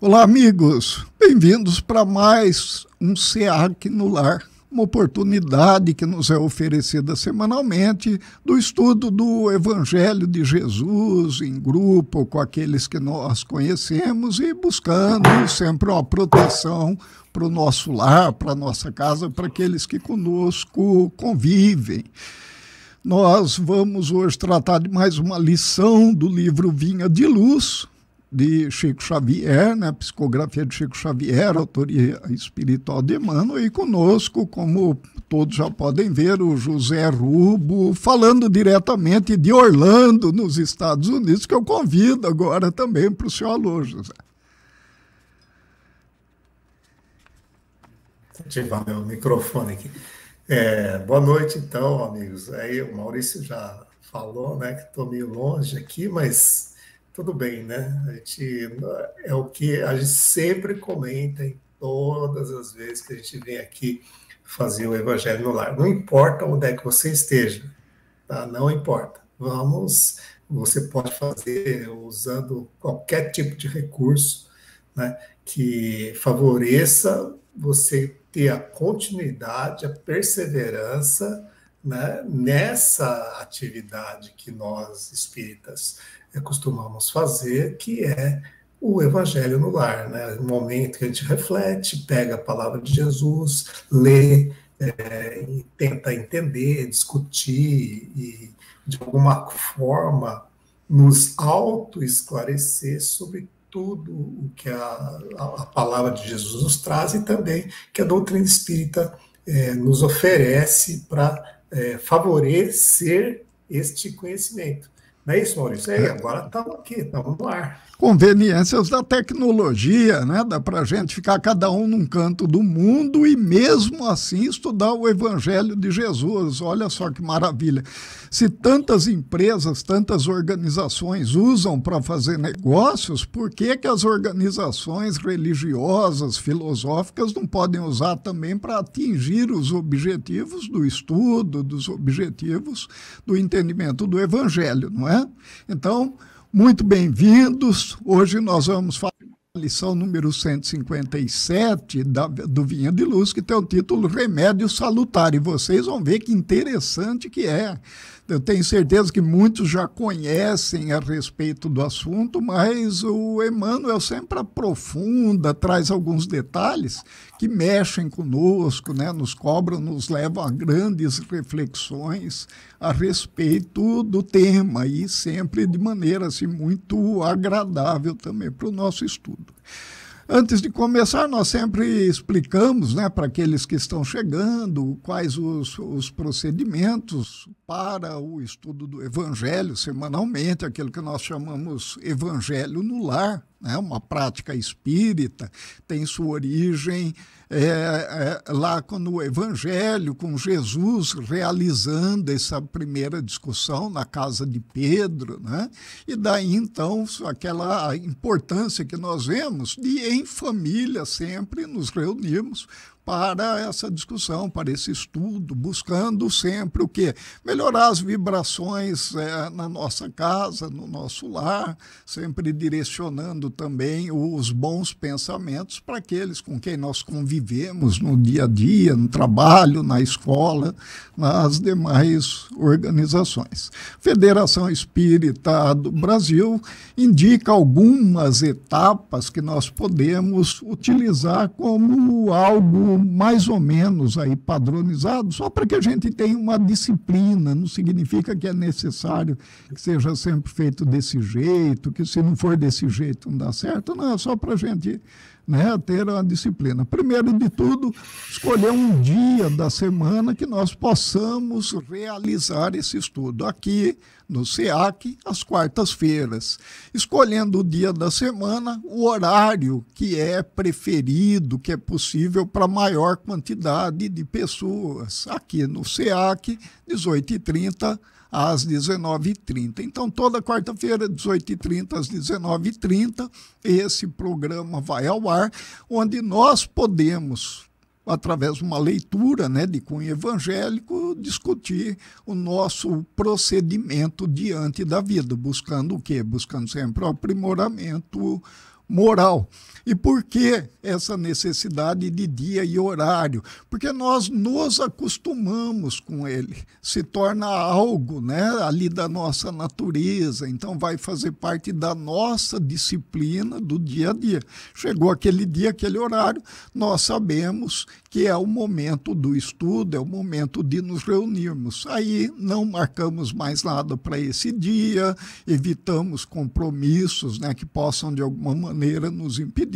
Olá, amigos. Bem-vindos para mais um SEAC no Lar, uma oportunidade que nos é oferecida semanalmente do estudo do Evangelho de Jesus em grupo com aqueles que nós conhecemos e buscando sempre uma proteção para o nosso lar, para a nossa casa, para aqueles que conosco convivem. Nós vamos hoje tratar de mais uma lição do livro Vinha de Luz, de Chico Xavier, né, psicografia de Chico Xavier, autoria espiritual de Emmanuel, e conosco, como todos já podem ver, o José Rubo, falando diretamente de Orlando, nos Estados Unidos, que eu convido agora também para o seu alô, José. Vou ativar meu microfone aqui. Boa noite, então, amigos. Aí o Maurício já falou, né, que estou meio longe aqui, mas tudo bem, né? É o que a gente sempre comenta em todas as vezes que a gente vem aqui fazer o Evangelho no Lar. Não importa onde é que você esteja, tá? Não importa. Você pode fazer usando qualquer tipo de recurso, né, que favoreça você ter a continuidade, a perseverança, né, nessa atividade que nós espíritas costumamos fazer, que é o Evangelho no Lar, né? Um momento que a gente reflete, pega a palavra de Jesus, lê, e tenta entender, discutir e, de alguma forma, nos auto-esclarecer sobre tudo o que a palavra de Jesus nos traz e também que a doutrina espírita nos oferece para favorecer este conhecimento. Não é isso, Maurício? Agora estamos aqui, estamos no ar. Conveniências da tecnologia, né? Dá para a gente ficar cada um num canto do mundo e mesmo assim estudar o Evangelho de Jesus. Olha só que maravilha. Se tantas empresas, tantas organizações usam para fazer negócios, por que que as organizações religiosas, filosóficas não podem usar também para atingir os objetivos do estudo, dos objetivos do entendimento do Evangelho, não é? Então, muito bem-vindos. Hoje nós vamos falar da lição número 157 do Vinha de Luz, que tem o título Remédio Salutar. E vocês vão ver que interessante que é. Eu tenho certeza que muitos já conhecem a respeito do assunto, mas o Emmanuel sempre aprofunda, traz alguns detalhes que mexem conosco, né? Nos cobram, nos levam a grandes reflexões a respeito do tema e sempre de maneira assim, muito agradável também para o nosso estudo. Antes de começar, nós sempre explicamos, né, para aqueles que estão chegando quais os procedimentos para o estudo do Evangelho semanalmente, aquilo que nós chamamos Evangelho no Lar, né, uma prática espírita, tem sua origem lá no Evangelho, com Jesus realizando essa primeira discussão na casa de Pedro, né? E daí então aquela importância que nós vemos de em família sempre nos reunirmos para essa discussão, para esse estudo, buscando sempre o quê? Melhorar as vibrações na nossa casa, no nosso lar, sempre direcionando também os bons pensamentos para aqueles com quem nós convivemos no dia a dia, no trabalho, na escola, nas demais organizações. Federação Espírita do Brasil indica algumas etapas que nós podemos utilizar como algo mais ou menos aí padronizado, só para que a gente tenha uma disciplina. Não significa que é necessário que seja sempre feito desse jeito, que se não for desse jeito não dá certo, não, é só para a gente, né, ter uma disciplina. Primeiro de tudo, escolher um dia da semana que nós possamos realizar esse estudo. Aqui no SEAC, às quartas-feiras. Escolhendo o dia da semana, o horário que é preferido, que é possível para maior quantidade de pessoas. Aqui no SEAC, 18h30 às 19h30. Então, toda quarta-feira, 18h30 às 19h30, esse programa vai ao ar, onde nós podemos, através de uma leitura, né, de cunho evangélico, discutir o nosso procedimento diante da vida, buscando o quê? Buscando sempre o aprimoramento moral. E por que essa necessidade de dia e horário? Porque nós nos acostumamos com ele, se torna algo, né, ali da nossa natureza, então vai fazer parte da nossa disciplina do dia a dia. Chegou aquele dia, aquele horário, nós sabemos que é o momento do estudo, é o momento de nos reunirmos. Aí não marcamos mais nada para esse dia, evitamos compromissos, né, que possam de alguma maneira nos impedir.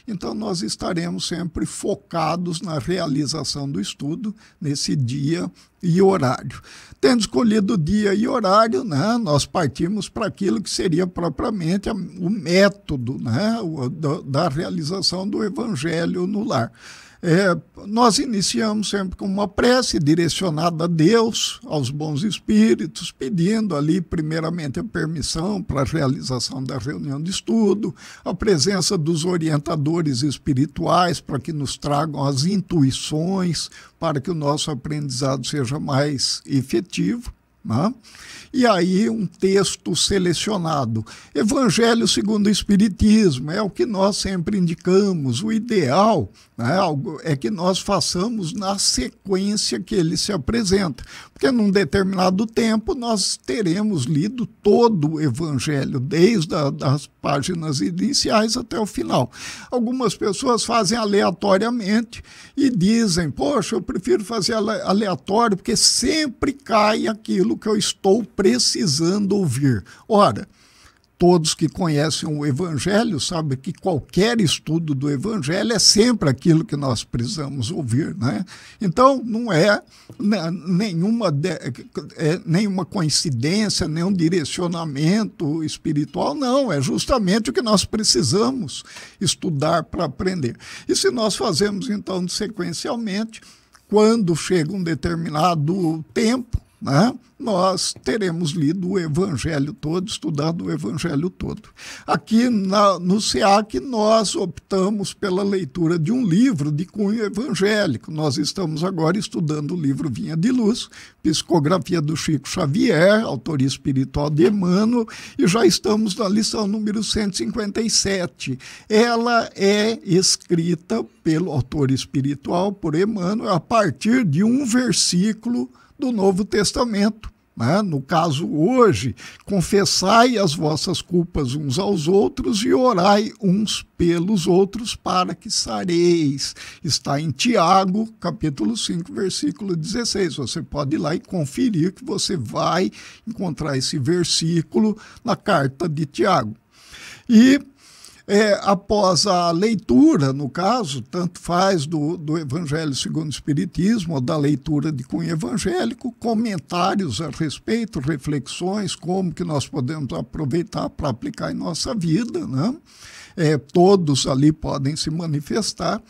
Então, nós estaremos sempre focados na realização do estudo nesse dia e horário. Tendo escolhido dia e horário, né, nós partimos para aquilo que seria propriamente o método, né, da realização do Evangelho no lar. Nós iniciamos sempre com uma prece direcionada a Deus, aos bons espíritos, pedindo ali primeiramente a permissão para a realização da reunião de estudo, a presença dos orientadores espirituais para que nos tragam as intuições, para que o nosso aprendizado seja mais efetivo. Né? E aí um texto selecionado. Evangelho segundo o Espiritismo, é o que nós sempre indicamos. O ideal, né, é que nós façamos na sequência que ele se apresenta. Porque num determinado tempo nós teremos lido todo o Evangelho, desde as páginas iniciais até o final. Algumas pessoas fazem aleatoriamente e dizem, poxa, eu prefiro fazer aleatório porque sempre cai aquilo que eu estou precisando ouvir. Ora, todos que conhecem o Evangelho sabem que qualquer estudo do Evangelho é sempre aquilo que nós precisamos ouvir, né? Então, não é nenhuma coincidência, nenhum direcionamento espiritual, não. É justamente o que nós precisamos estudar para aprender. E se nós fazemos, então, sequencialmente, quando chega um determinado tempo, né, nós teremos lido o Evangelho todo, estudado o Evangelho todo. Aqui no SEAC nós optamos pela leitura de um livro de cunho evangélico. Nós estamos agora estudando o livro Vinha de Luz, psicografia do Chico Xavier, autoria espiritual de Emmanuel, e já estamos na lição número 157. Ela é escrita pelo autor espiritual, por Emmanuel, a partir de um versículo do Novo Testamento. Né? No caso hoje, confessai as vossas culpas uns aos outros e orai uns pelos outros para que sareis. Está em Tiago, capítulo 5, versículo 16. Você pode ir lá e conferir que você vai encontrar esse versículo na carta de Tiago. E após a leitura, no caso, tanto faz do Evangelho segundo o Espiritismo, ou da leitura de cunho evangélico, comentários a respeito, reflexões, como que nós podemos aproveitar para aplicar em nossa vida, né? Todos ali podem se manifestar.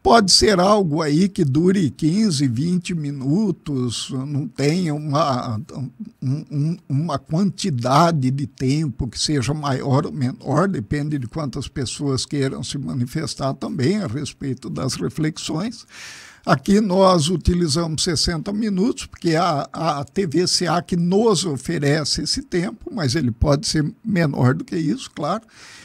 Pode ser algo aí que dure 15, 20 minutos, não tenha uma quantidade de tempo que seja maior ou menor, depende de quantas pessoas queiram se manifestar também a respeito das reflexões. Aqui nós utilizamos 60 minutos, porque a TV SEAC nos oferece esse tempo, mas ele pode ser menor do que isso, claro.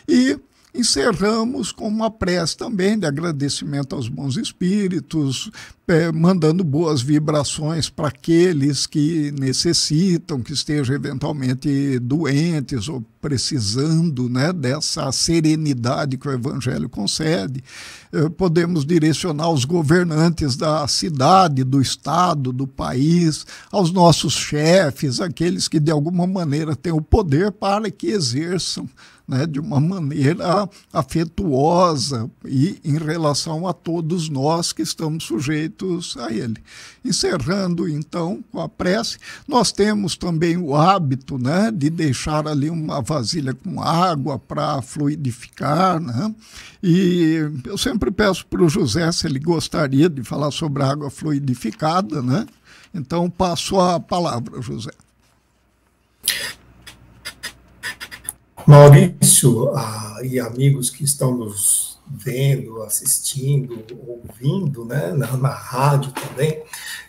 E encerramos com uma prece também de agradecimento aos bons espíritos, mandando boas vibrações para aqueles que necessitam, que estejam eventualmente doentes ou precisando, né, dessa serenidade que o Evangelho concede. Podemos direcionar os governantes da cidade, do estado, do país, aos nossos chefes, aqueles que de alguma maneira têm o poder para que exerçam, né, de uma maneira afetuosa e em relação a todos nós que estamos sujeitos a ele. Encerrando, então, com a prece, nós temos também o hábito, né, de deixar ali uma vasilha com água para fluidificar, né? E eu sempre peço para o José se ele gostaria de falar sobre a água fluidificada, né? Então, passo a palavra, José. Maurício e amigos que estão nos vendo, assistindo, ouvindo, né, na rádio também,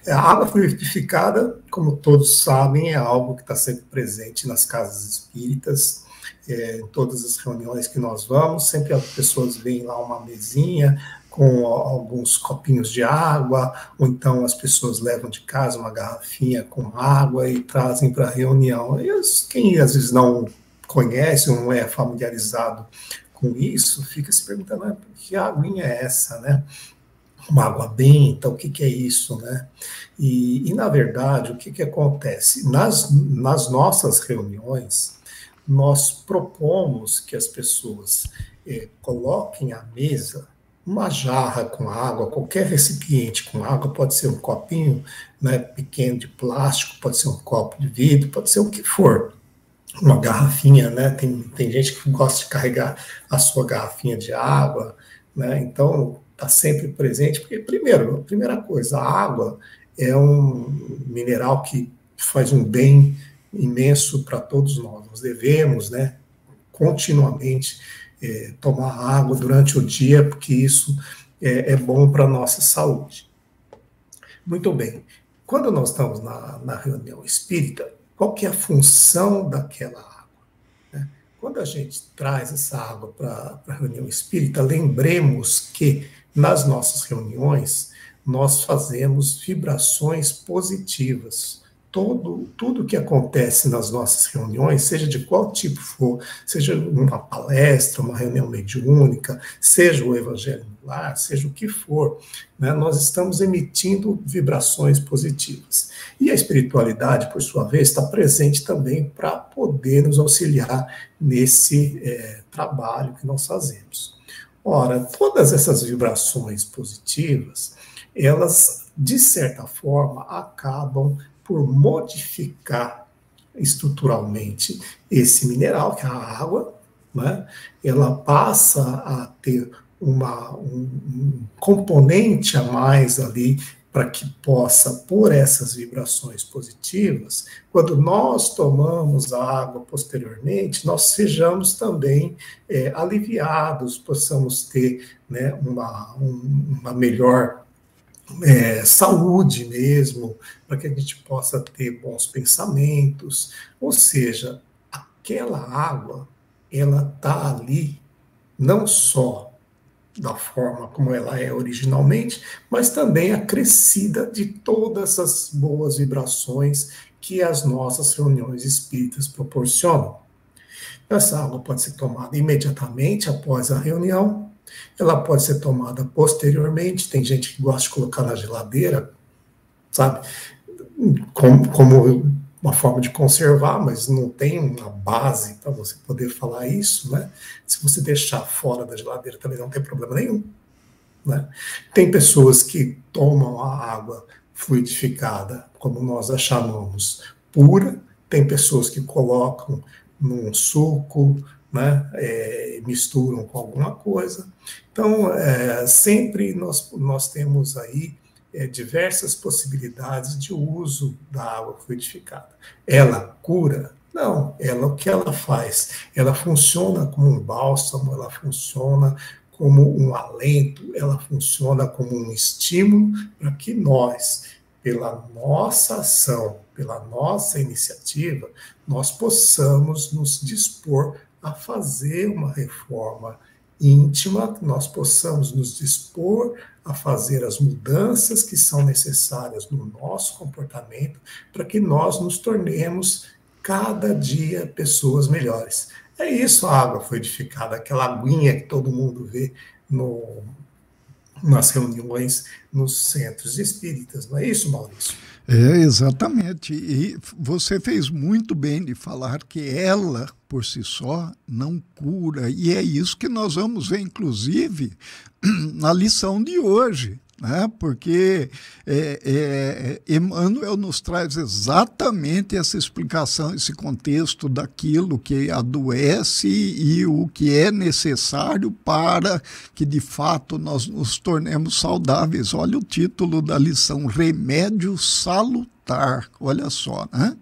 a água fluidificada, como todos sabem, é algo que está sempre presente nas casas espíritas, em todas as reuniões que nós vamos, sempre as pessoas veem lá uma mesinha com alguns copinhos de água, ou então as pessoas levam de casa uma garrafinha com água e trazem para a reunião. E quem às vezes não conhece ou não é familiarizado com isso, fica se perguntando, que aguinha é essa, né? Uma água benta, o que é isso, né? E na verdade, o que acontece? Nas nossas reuniões, nós propomos que as pessoas coloquem à mesa uma jarra com água, qualquer recipiente com água, pode ser um copinho, né, pequeno de plástico, pode ser um copo de vidro, pode ser o que for, uma garrafinha, né? Tem gente que gosta de carregar a sua garrafinha de água, né? Então está sempre presente, porque primeiro, a primeira coisa, a água é um mineral que faz um bem imenso para todos nós. Nós devemos, né, continuamente tomar água durante o dia, porque isso é bom para a nossa saúde. Muito bem. Quando nós estamos na reunião espírita, qual que é a função daquela água, né? Quando a gente traz essa água para a reunião espírita, lembremos que nas nossas reuniões nós fazemos vibrações positivas. Tudo que acontece nas nossas reuniões, seja de qual tipo for, seja uma palestra, uma reunião mediúnica, seja o Evangelho no Lar, seja o que for, né, nós estamos emitindo vibrações positivas. E a espiritualidade, por sua vez, está presente também para poder nos auxiliar nesse trabalho que nós fazemos. Ora, todas essas vibrações positivas, elas, de certa forma, acabam por modificar estruturalmente esse mineral, que é a água, né? Ela passa a ter um componente a mais ali para que possa, por essas vibrações positivas, quando nós tomamos a água posteriormente, nós sejamos também aliviados, possamos ter, né, uma melhor saúde mesmo, para que a gente possa ter bons pensamentos. Ou seja, aquela água, ela está ali não só da forma como ela é originalmente, mas também acrescida de todas as boas vibrações que as nossas reuniões espíritas proporcionam. Essa água pode ser tomada imediatamente após a reunião, ela pode ser tomada posteriormente, tem gente que gosta de colocar na geladeira, sabe, como uma forma de conservar, mas não tem uma base para você poder falar isso, né? Se você deixar fora da geladeira também não tem problema nenhum, né? Tem pessoas que tomam a água fluidificada, como nós a chamamos, pura, tem pessoas que colocam num suco, né, misturam com alguma coisa. Então, sempre nós temos aí diversas possibilidades de uso da água fluidificada. Ela cura? Não, o que ela faz? Ela funciona como um bálsamo, ela funciona como um alento, ela funciona como um estímulo para que nós, pela nossa ação, pela nossa iniciativa, nós possamos nos dispor a fazer uma reforma íntima, que nós possamos nos dispor a fazer as mudanças que são necessárias no nosso comportamento para que nós nos tornemos cada dia pessoas melhores. É isso a água fluidificada, aquela aguinha que todo mundo vê nas reuniões nos centros espíritas. Não é isso, Maurício? Exatamente. E você fez muito bem de falar que ela, por si só, não cura. E é isso que nós vamos ver, inclusive, na lição de hoje, né? Porque Emmanuel nos traz exatamente essa explicação, esse contexto daquilo que adoece e o que é necessário para que, de fato, nós nos tornemos saudáveis. Olha o título da lição, Remédio Salutar, olha só, né?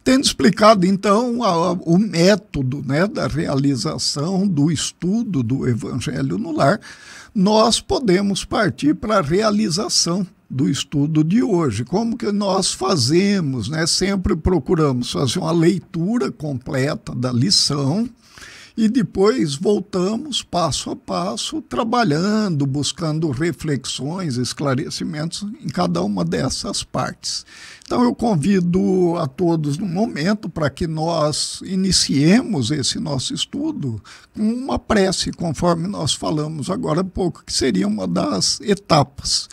Tendo explicado, então, o método, né, da realização do estudo do Evangelho no Lar, nós podemos partir para a realização do estudo de hoje. Como que nós fazemos, né? Sempre procuramos fazer uma leitura completa da lição e depois voltamos passo a passo, trabalhando, buscando reflexões, esclarecimentos em cada uma dessas partes. Então eu convido a todos no momento para que nós iniciemos esse nosso estudo com uma prece, conforme nós falamos agora há pouco, que seria uma das etapas.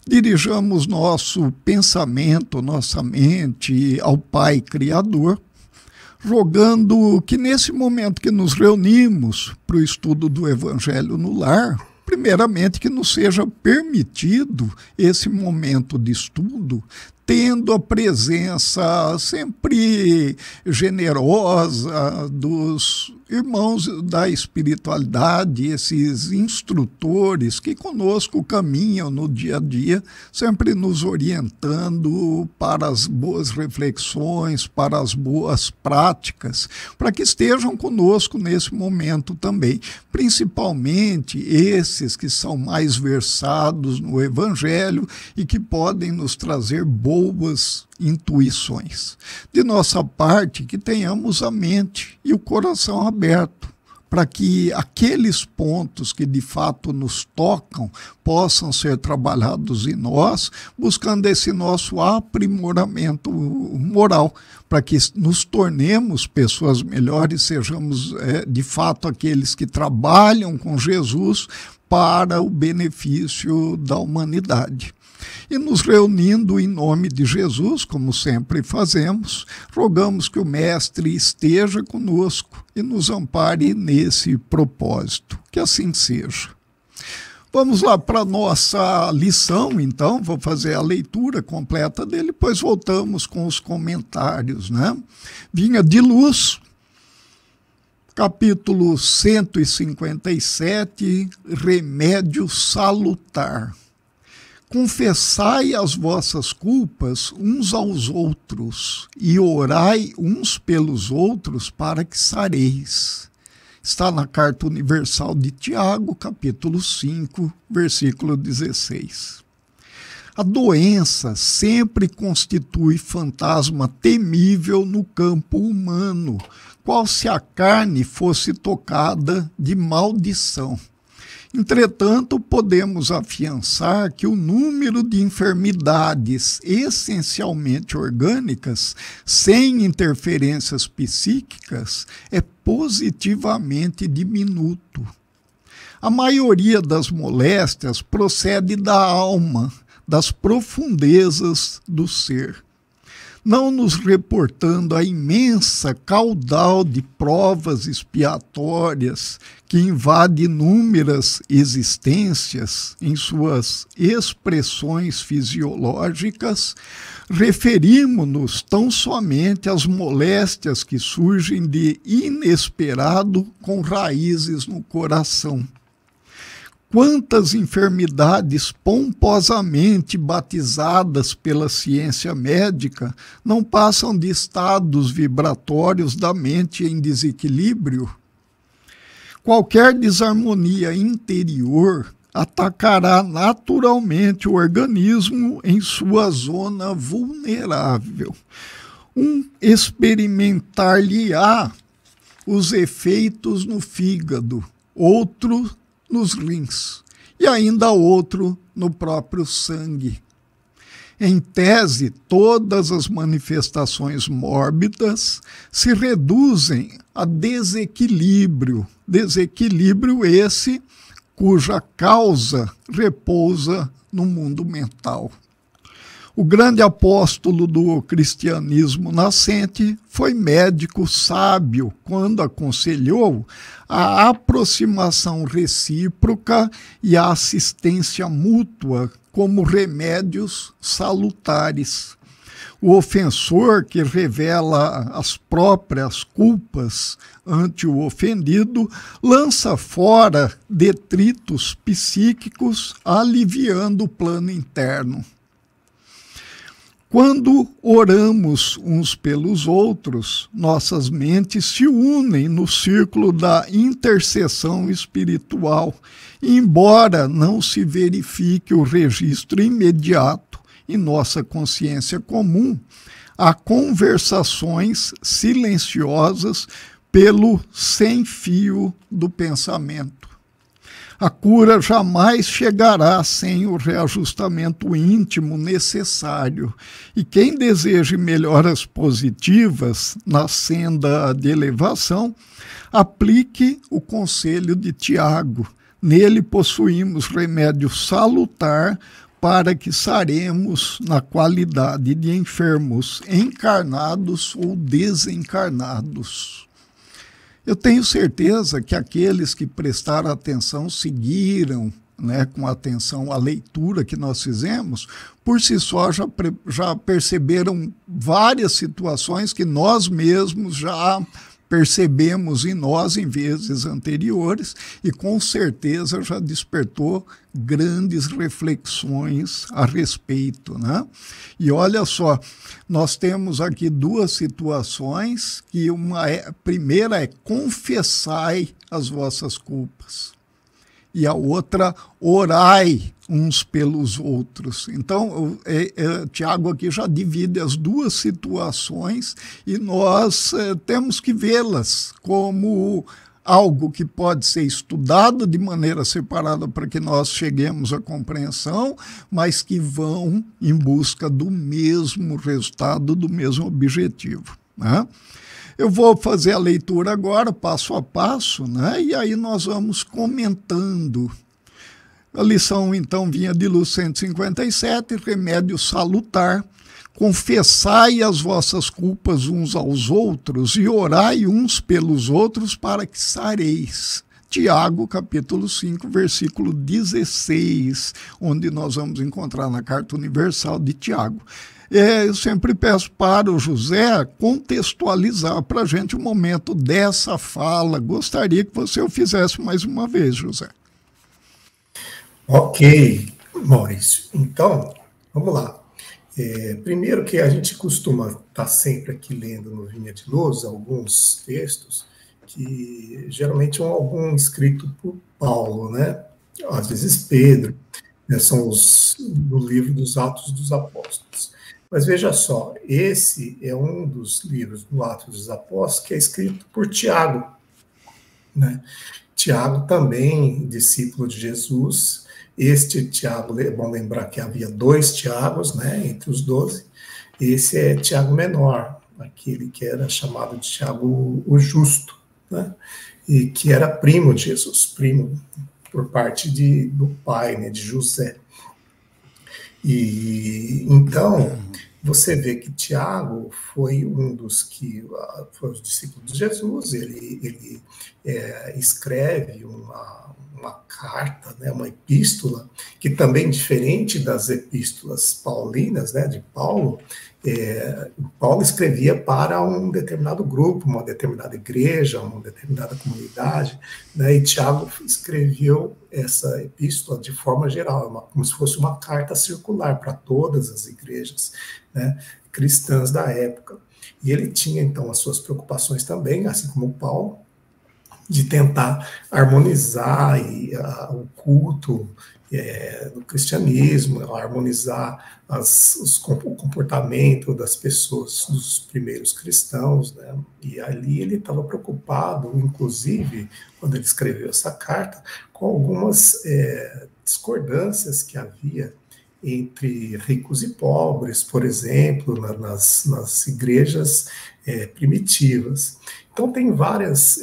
Dirijamos nosso pensamento, nossa mente ao Pai Criador, rogando que nesse momento que nos reunimos para o estudo do Evangelho no lar, primeiramente que nos seja permitido esse momento de estudo, tendo a presença sempre generosa dos irmãos da espiritualidade, esses instrutores que conosco caminham no dia a dia, sempre nos orientando para as boas reflexões, para as boas práticas, para que estejam conosco nesse momento também, principalmente esses que são mais versados no Evangelho e que podem nos trazer boas intuições. De nossa parte, que tenhamos a mente e o coração aberto para que aqueles pontos que de fato nos tocam possam ser trabalhados em nós, buscando esse nosso aprimoramento moral, para que nos tornemos pessoas melhores, sejamos de fato aqueles que trabalham com Jesus para o benefício da humanidade. E nos reunindo em nome de Jesus, como sempre fazemos, rogamos que o Mestre esteja conosco e nos ampare nesse propósito. Que assim seja. Vamos lá para a nossa lição, então. Vou fazer a leitura completa dele, depois voltamos com os comentários, né? Vinha de Luz, capítulo 157, Remédio Salutar. Confessai as vossas culpas uns aos outros e orai uns pelos outros para que sareis. Está na Carta Universal de Tiago, capítulo 5, versículo 16. A doença sempre constitui fantasma temível no campo humano, qual se a carne fosse tocada de maldição. Entretanto, podemos afiançar que o número de enfermidades essencialmente orgânicas, sem interferências psíquicas, é positivamente diminuto. A maioria das moléstias procede da alma, das profundezas do ser, não nos reportando a imensa caudal de provas expiatórias que invade inúmeras existências em suas expressões fisiológicas, referimos-nos tão somente às moléstias que surgem de inesperado com raízes no coração. Quantas enfermidades pomposamente batizadas pela ciência médica não passam de estados vibratórios da mente em desequilíbrio? Qualquer desarmonia interior atacará naturalmente o organismo em sua zona vulnerável. Experimentar-lhe-á os efeitos no fígado, outro nos rins e ainda outro no próprio sangue. Em tese, todas as manifestações mórbidas se reduzem a desequilíbrio esse cuja causa repousa no mundo mental. O grande apóstolo do cristianismo nascente foi médico sábio quando aconselhou a aproximação recíproca e a assistência mútua como remédios salutares. O ofensor que revela as próprias culpas ante o ofendido lança fora detritos psíquicos, aliviando o plano interno. Quando oramos uns pelos outros, nossas mentes se unem no círculo da intercessão espiritual, embora não se verifique o registro imediato em nossa consciência comum, há conversações silenciosas pelo sem-fio do pensamento. A cura jamais chegará sem o reajustamento íntimo necessário. E quem deseje melhoras positivas na senda de elevação, aplique o conselho de Tiago. Nele possuímos remédio salutar para que saremos na qualidade de enfermos encarnados ou desencarnados. Eu tenho certeza que aqueles que prestaram atenção seguiram, né, com atenção a leitura que nós fizemos, por si só já perceberam várias situações que nós mesmos já percebemos em nós em vezes anteriores e com certeza já despertou grandes reflexões a respeito, né? E olha só, nós temos aqui duas situações que a primeira é confessai as vossas culpas e a outra orai uns pelos outros. Então, Tiago aqui já divide as duas situações e nós temos que vê-las como algo que pode ser estudado de maneira separada para que nós cheguemos à compreensão, mas que vão em busca do mesmo resultado, do mesmo objetivo, né? Eu vou fazer a leitura agora, passo a passo, né? E aí nós vamos comentando. A lição, então, vinha de Luz 157, remédio salutar. Confessai as vossas culpas uns aos outros e orai uns pelos outros para que sareis. Tiago, capítulo 5, versículo 16, onde nós vamos encontrar na Carta Universal de Tiago. Eu sempre peço para o José contextualizar para a gente o momento dessa fala. Gostaria que você o fizesse mais uma vez, José. Ok, Maurício. Então, vamos lá. Primeiro que a gente costuma estar sempre aqui lendo no Vinha de Luz alguns textos que geralmente é algum escrito por Paulo, né? Às vezes Pedro, né? São os do livro dos Atos dos Apóstolos. Mas veja só, esse é um dos livros do Atos dos Apóstolos que é escrito por Tiago, né? Tiago também, discípulo de Jesus. Este Tiago, é bom lembrar que havia 2 Tiagos, né, entre os 12. Esse é Tiago menor, aquele que era chamado de Tiago o Justo, né, e que era primo de Jesus, primo por parte do pai, né, de José. E então você vê que Tiago foi um dos que foi os discípulos de Jesus. Ele escreve uma carta, né, uma epístola, que também, diferente das epístolas paulinas, né, de Paulo, Paulo escrevia para um determinado grupo, uma determinada igreja, uma determinada comunidade, né, e Tiago escreveu essa epístola de forma geral, como se fosse uma carta circular para todas as igrejas, né, cristãs da época. E ele tinha, então, as suas preocupações também, assim como Paulo, de tentar harmonizar o culto do cristianismo, harmonizar o comportamento das pessoas, dos primeiros cristãos, né? E ali ele estava preocupado, inclusive, quando ele escreveu essa carta, com algumas discordâncias que havia entre ricos e pobres, por exemplo, nas igrejas primitivas. Então, tem vários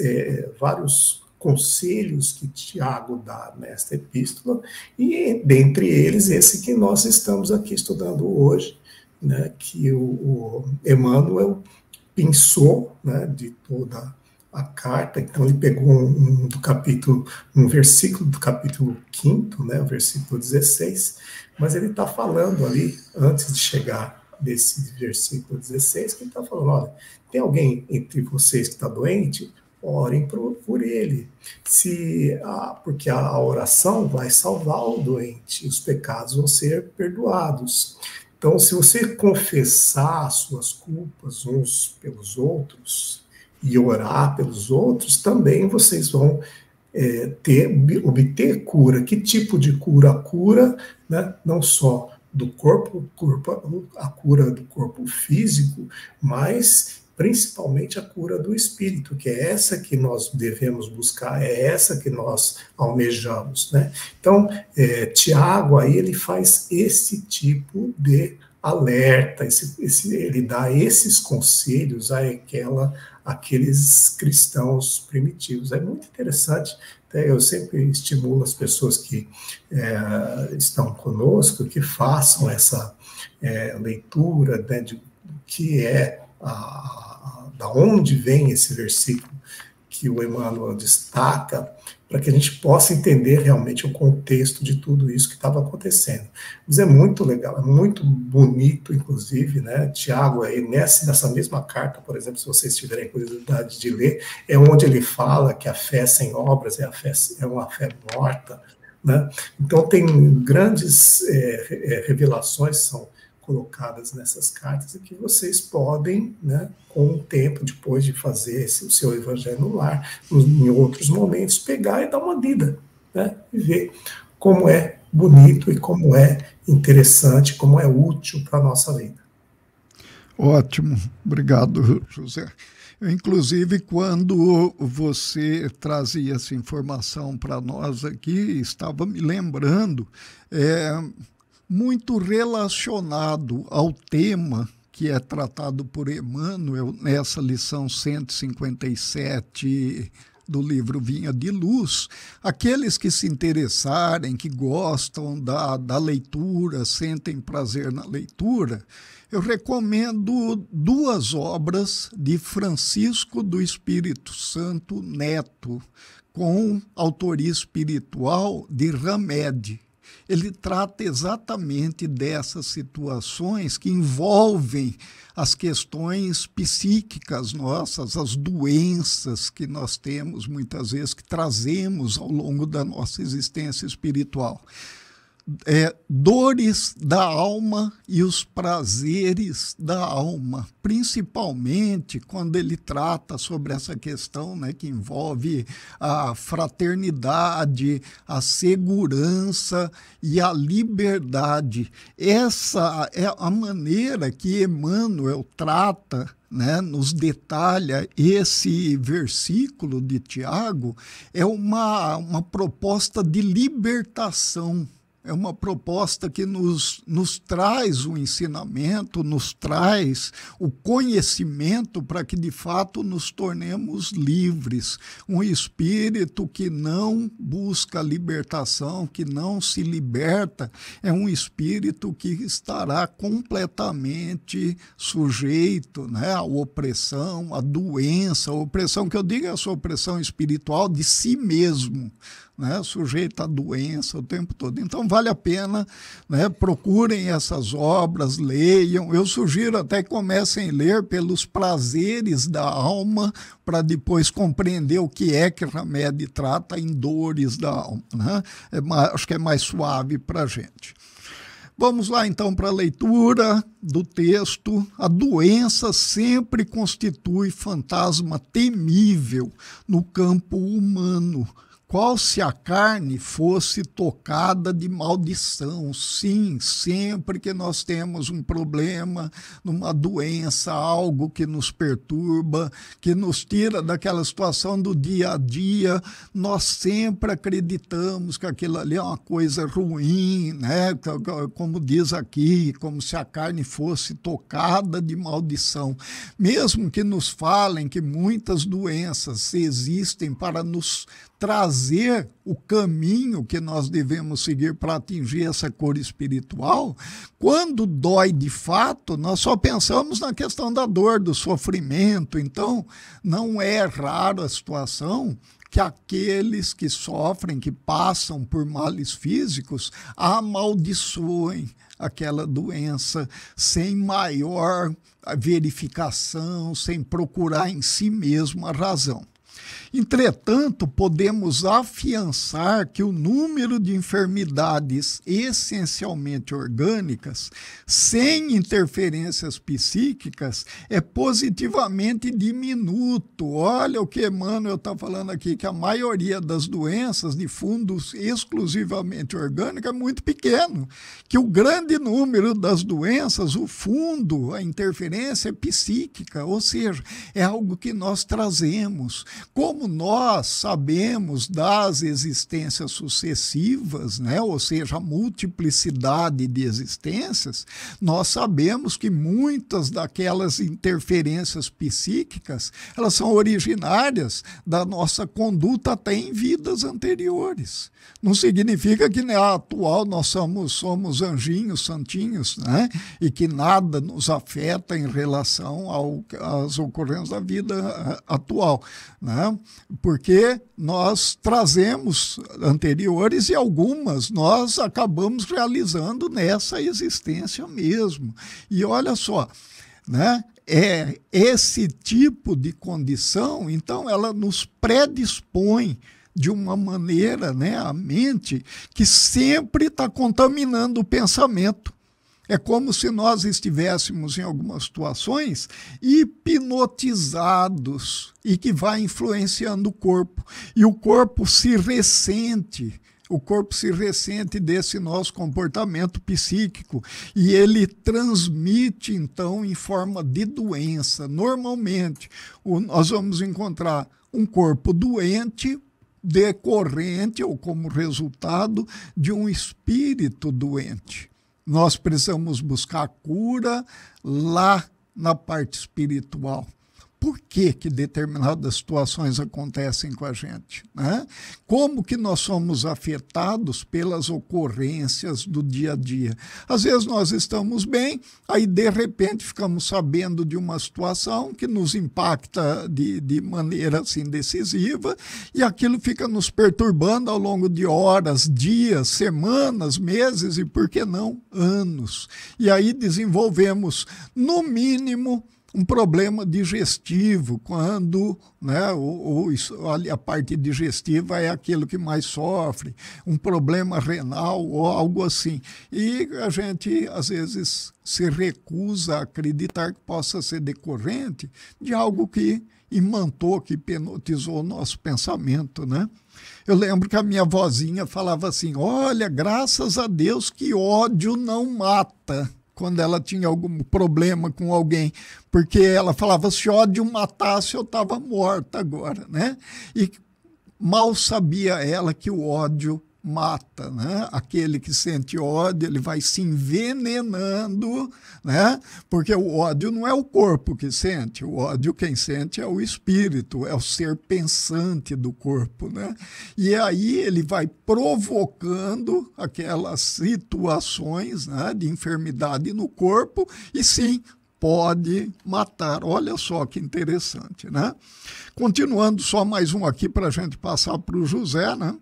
conselhos que Tiago dá nesta epístola, e dentre eles esse que nós estamos aqui estudando hoje, né, que o Emmanuel pensou, né, de toda a carta. Então ele pegou um versículo do capítulo 5º, né, o versículo 16, mas ele está falando ali, antes de chegar desse versículo 16, que ele está falando, olha, tem alguém entre vocês que está doente? Orem por ele, porque a oração vai salvar o doente, os pecados vão ser perdoados. Então, se você confessar as suas culpas uns pelos outros e orar pelos outros, também vocês vão obter cura. Que tipo de cura? A cura, né, não só do corpo, a cura do corpo físico, mas principalmente a cura do espírito, que é essa que nós devemos buscar, é essa que nós almejamos, né? Então, Tiago aí ele faz esse tipo de alerta, ele dá esses conselhos àqueles cristãos primitivos. É muito interessante. Eu sempre estimulo as pessoas que estão conosco que façam essa leitura, né, de que da onde vem esse versículo que o Emmanuel destaca, para que a gente possa entender realmente o contexto de tudo isso que estava acontecendo. Mas é muito legal, é muito bonito, inclusive, né? Tiago, nessa mesma carta, por exemplo, se vocês tiverem curiosidade de ler, é onde ele fala que a fé sem obras é uma fé morta, né? Então tem grandes revelações são colocadas nessas cartas e que vocês podem, né, com o tempo, depois de fazer o seu evangelho no lar, em outros momentos, pegar e dar uma lida, né, e ver como é bonito e como é interessante, como é útil para a nossa vida. Ótimo, obrigado, José. Inclusive, quando você trazia essa informação para nós aqui, estava me lembrando, muito relacionado ao tema que é tratado por Emmanuel nessa lição 157 do livro Vinha de Luz. Aqueles que se interessarem, que gostam da leitura, sentem prazer na leitura, eu recomendo 2 obras de Francisco do Espírito Santo Neto, com autoria espiritual de Hamed. Ele trata exatamente dessas situações que envolvem as questões psíquicas nossas, as doenças que nós temos muitas vezes, que trazemos ao longo da nossa existência espiritual. Dores da alma e os prazeres da alma, principalmente quando ele trata sobre essa questão, né, que envolve a fraternidade, a segurança e a liberdade. Essa é a maneira que Emmanuel trata, né, nos detalha esse versículo de Tiago, é uma proposta de libertação. É uma proposta que nos traz o ensinamento, nos traz o conhecimento para que, de fato, nos tornemos livres. Um espírito que não busca a libertação, que não se liberta, é um espírito que estará completamente sujeito, né, à opressão, à doença. A opressão que eu digo é essa opressão espiritual de si mesmo, né, sujeito à doença o tempo todo. Então vale a pena, né, procurem essas obras, leiam. Eu sugiro até que comecem a ler pelos prazeres da alma, para depois compreender o que Hamed trata em dores da alma, né? Acho que é mais suave para a gente. Vamos lá então para a leitura do texto. A doença sempre constitui fantasma temível no campo humano, qual se a carne fosse tocada de maldição. Sim, sempre que nós temos um problema, uma doença, algo que nos perturba, que nos tira daquela situação do dia a dia, nós sempre acreditamos que aquilo ali é uma coisa ruim, né? Como diz aqui, como se a carne fosse tocada de maldição. Mesmo que nos falem que muitas doenças existem para nos trazer o caminho que nós devemos seguir para atingir essa cor espiritual, quando dói de fato, nós só pensamos na questão da dor, do sofrimento. Então, não é raro a situação que aqueles que sofrem, que passam por males físicos, amaldiçoem aquela doença sem maior verificação, sem procurar em si mesmo a razão. Entretanto, podemos afiançar que o número de enfermidades essencialmente orgânicas, sem interferências psíquicas, é positivamente diminuto. Olha o que Emmanuel está falando aqui, que a maioria das doenças de fundos exclusivamente orgânicos é muito pequeno, que o grande número das doenças, o fundo, a interferência é psíquica, ou seja, é algo que nós trazemos. Como nós sabemos das existências sucessivas, né? Ou seja, a multiplicidade de existências, nós sabemos que muitas daquelas interferências psíquicas, elas são originárias da nossa conduta até em vidas anteriores. Não significa que na atual nós somos anjinhos, santinhos, né? E que nada nos afeta em relação às ocorrências da vida atual, né? Porque nós trazemos anteriores e algumas nós acabamos realizando nessa existência mesmo. E olha só, né? É esse tipo de condição, então ela nos predispõe de uma maneira, né, a mente que sempre está contaminando o pensamento. É como se nós estivéssemos, em algumas situações, hipnotizados e que vai influenciando o corpo. E o corpo se ressente. O corpo se ressente desse nosso comportamento psíquico e ele transmite, então, em forma de doença. Normalmente, nós vamos encontrar um corpo doente decorrente ou como resultado de um espírito doente. Nós precisamos buscar cura lá na parte espiritual. Por que determinadas situações acontecem com a gente, né? Como que nós somos afetados pelas ocorrências do dia a dia? Às vezes nós estamos bem, aí de repente ficamos sabendo de uma situação que nos impacta de maneira assim decisiva e aquilo fica nos perturbando ao longo de horas, dias, semanas, meses e, por que não, anos. E aí desenvolvemos, no mínimo, um problema digestivo, quando, né, a parte digestiva é aquilo que mais sofre, um problema renal ou algo assim. E a gente, às vezes, se recusa a acreditar que possa ser decorrente de algo que imantou, que hipnotizou o nosso pensamento, né? Eu lembro que a minha vozinha falava assim, olha, graças a Deus que ódio não mata, quando ela tinha algum problema com alguém, porque ela falava, se ódio matasse, eu estava morta agora, né? E mal sabia ela que o ódio mata, né? Aquele que sente ódio, ele vai se envenenando, né? Porque o ódio não é o corpo que sente, o ódio quem sente é o espírito, é o ser pensante do corpo, né? E aí ele vai provocando aquelas situações, né, de enfermidade no corpo e sim, pode matar. Olha só que interessante, né? Continuando, só mais um aqui para a gente passar para o José, né?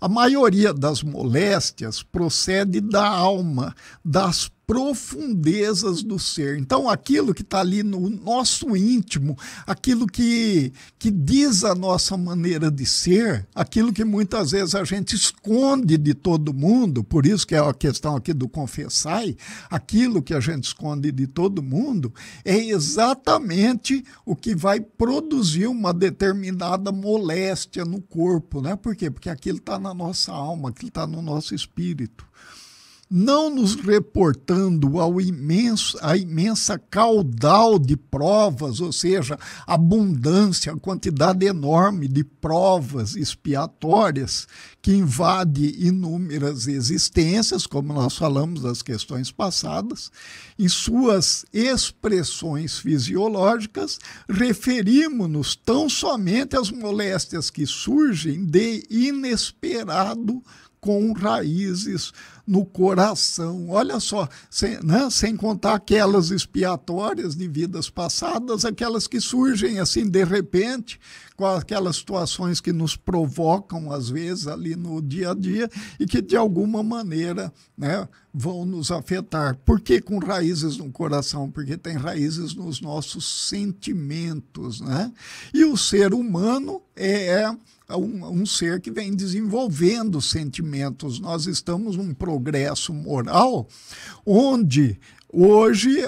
A maioria das moléstias procede da alma, das profundezas do ser. Então, aquilo que está ali no nosso íntimo, aquilo que diz a nossa maneira de ser, aquilo que muitas vezes a gente esconde de todo mundo, por isso que é a questão aqui do confessai, aquilo que a gente esconde de todo mundo, é exatamente o que vai produzir uma determinada moléstia no corpo, né? Por quê? Porque aquilo está na nossa alma, aquilo está no nosso espírito. Não nos reportando a imensa caudal de provas, ou seja, abundância, a quantidade enorme de provas expiatórias que invade inúmeras existências, como nós falamos das questões passadas, em suas expressões fisiológicas, referimos-nos tão somente às moléstias que surgem de inesperado com raízes no coração. Olha só, sem contar aquelas expiatórias de vidas passadas, aquelas que surgem assim de repente, com aquelas situações que nos provocam, às vezes, ali no dia a dia, e que, de alguma maneira, né, vão nos afetar. Por que com raízes no coração? Porque tem raízes nos nossos sentimentos, né? E o ser humano é um ser que vem desenvolvendo sentimentos. Nós estamos num progresso moral onde hoje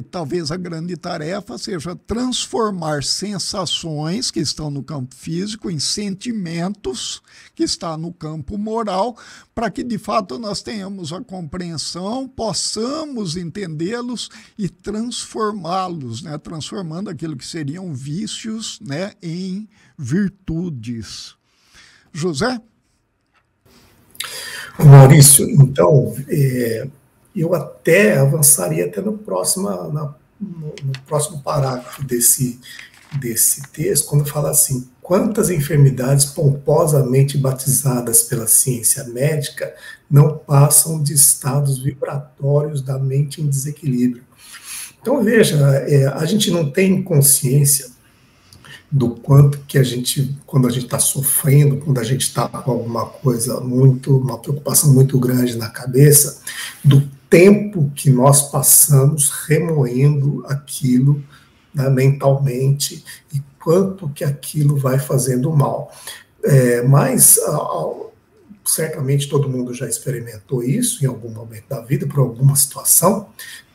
talvez a grande tarefa seja transformar sensações que estão no campo físico em sentimentos que está no campo moral, para que de fato nós tenhamos a compreensão, possamos entendê-los e transformá-los, né? Transformando aquilo que seriam vícios, né, em virtudes. José? Maurício, então, eu até avançaria até no próximo parágrafo desse texto, quando fala assim: quantas enfermidades pomposamente batizadas pela ciência médica não passam de estados vibratórios da mente em desequilíbrio. Então, veja, a gente não tem consciência do quanto que quando a gente está sofrendo, quando a gente está com alguma coisa uma preocupação muito grande na cabeça, do tempo que nós passamos remoendo aquilo, né, mentalmente, e quanto que aquilo vai fazendo mal. Mas certamente todo mundo já experimentou isso em algum momento da vida, por alguma situação,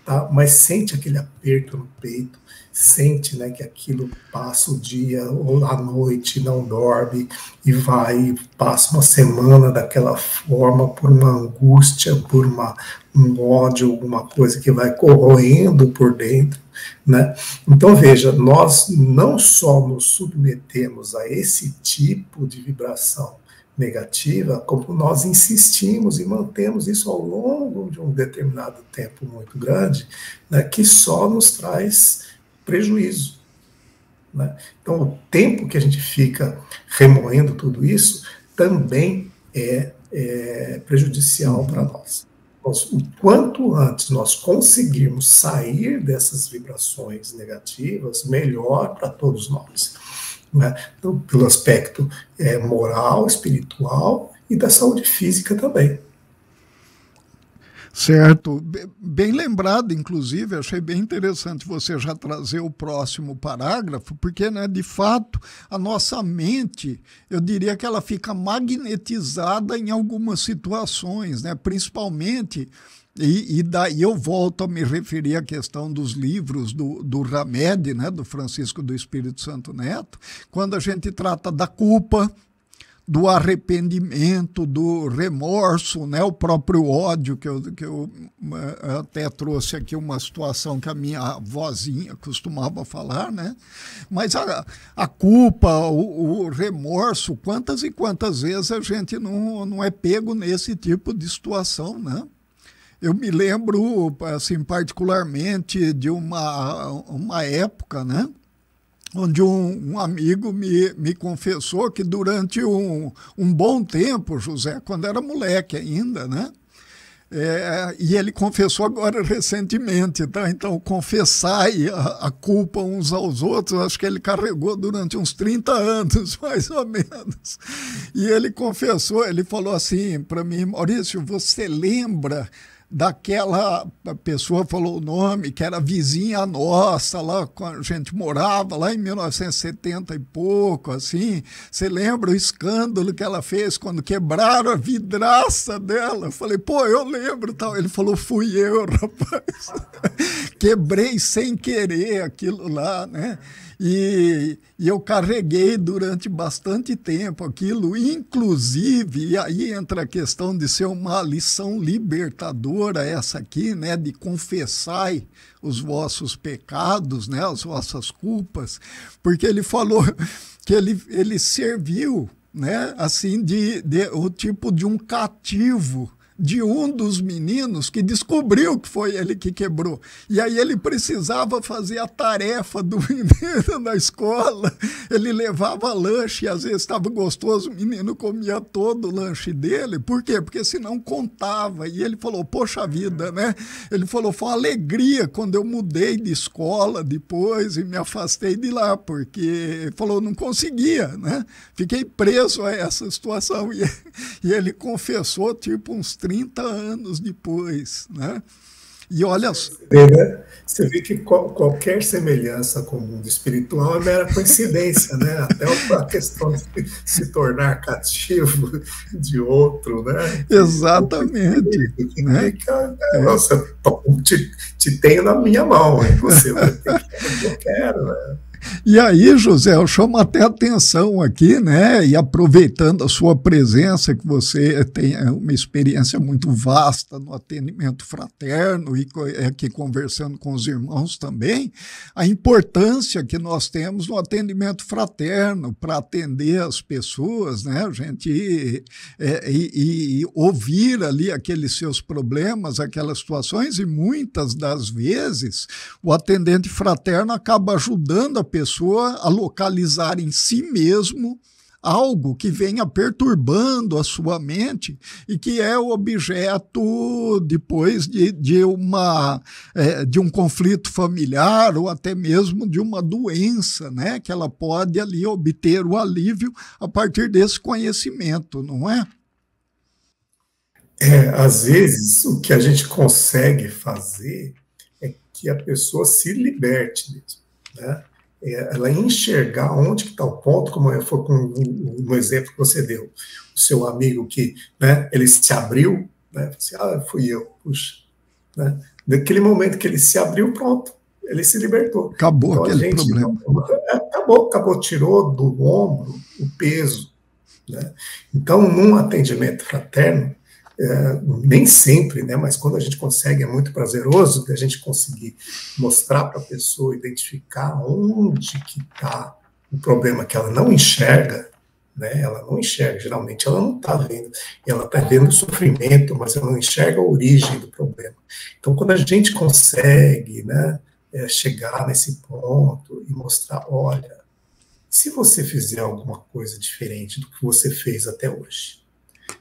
tá? Mas sente aquele aperto no peito, sente, né, que aquilo passa o dia ou a noite, não dorme, e passa uma semana daquela forma, por uma angústia, por um ódio, alguma coisa que vai corroendo por dentro, né? Então, veja, nós não só nos submetemos a esse tipo de vibração negativa, como nós insistimos e mantemos isso ao longo de um determinado tempo muito grande, né, que só nos traz prejuízo, né? Então, o tempo que a gente fica remoendo tudo isso também é prejudicial para nós. O quanto antes nós conseguirmos sair dessas vibrações negativas, melhor para todos nós, né? Então, pelo aspecto moral, espiritual e da saúde física também. Certo, bem lembrado, inclusive, achei bem interessante você já trazer o próximo parágrafo, porque, né, de fato, a nossa mente, eu diria que ela fica magnetizada em algumas situações, né, principalmente, e daí eu volto a me referir à questão dos livros do Hamed, né, do Francisco do Espírito Santo Neto, quando a gente trata da culpa, do arrependimento, do remorso, né? O próprio ódio, que eu até trouxe aqui uma situação que a minha vozinha costumava falar, né? Mas a culpa, o remorso, quantas e quantas vezes a gente não é pego nesse tipo de situação, né? Eu me lembro, assim, particularmente de uma época, né, onde um amigo me confessou que durante um bom tempo, José, quando era moleque ainda, né? E ele confessou agora recentemente, tá? Então, confessar a culpa uns aos outros, acho que ele carregou durante uns 30 anos, mais ou menos. E ele confessou, ele falou assim para mim: Maurício, você lembra daquela pessoa, falou o nome, que era vizinha nossa, lá quando a gente morava, lá em 1970 e pouco, assim, você lembra o escândalo que ela fez quando quebraram a vidraça dela? Eu falei, pô, eu lembro, tal. Ele falou, fui eu, rapaz. Quebrei sem querer aquilo lá, né? E eu carreguei durante bastante tempo aquilo, inclusive, e aí entra a questão de ser uma lição libertadora essa aqui, né, de confessai os vossos pecados, né, as vossas culpas, porque ele falou que ele serviu, né, assim, o tipo de um cativo de um dos meninos que descobriu que foi ele que quebrou. E aí ele precisava fazer a tarefa do menino na escola. Ele levava lanche, e às vezes estava gostoso, o menino comia todo o lanche dele. Por quê? Porque senão contava. E ele falou, poxa vida, né? Ele falou, foi uma alegria quando eu mudei de escola depois e me afastei de lá, porque ele falou, não conseguia, né? Fiquei preso a essa situação. E ele confessou, tipo, uns 30 anos depois, né? E olha só. Você vê que qualquer semelhança com o mundo espiritual é mera coincidência, né? Até a questão de se tornar cativo de outro, né? Exatamente. Né? Nossa, te tenho na minha mão, hein? Você vai ter que eu quero, né? E aí, José, eu chamo até atenção aqui, né? E aproveitando a sua presença, que você tem uma experiência muito vasta no atendimento fraterno e aqui conversando com os irmãos também, a importância que nós temos no atendimento fraterno para atender as pessoas, né? A gente e ouvir ali aqueles seus problemas, aquelas situações, e muitas das vezes o atendente fraterno acaba ajudando a pessoa a localizar em si mesmo algo que venha perturbando a sua mente e que é o objeto depois de um conflito familiar ou até mesmo de uma doença, né? Que ela pode ali obter o alívio a partir desse conhecimento, não é? Às vezes o que a gente consegue fazer é que a pessoa se liberte mesmo, né? Ela enxergar onde que está o ponto, como foi no exemplo que você deu, o seu amigo que, né, ele se abriu, né, assim, fui eu, puxa, né, naquele momento que ele se abriu, pronto, ele se libertou. Acabou então, aquele problema. Acabou, tirou do ombro o peso, né? Então, num atendimento fraterno, nem sempre, né, mas quando a gente consegue, é muito prazeroso a gente conseguir mostrar para a pessoa, identificar onde que está o problema que ela não enxerga, né, ela não enxerga, geralmente ela não está vendo, ela está vendo o sofrimento, mas ela não enxerga a origem do problema. Então, quando a gente consegue, né, chegar nesse ponto e mostrar, olha, se você fizer alguma coisa diferente do que você fez até hoje,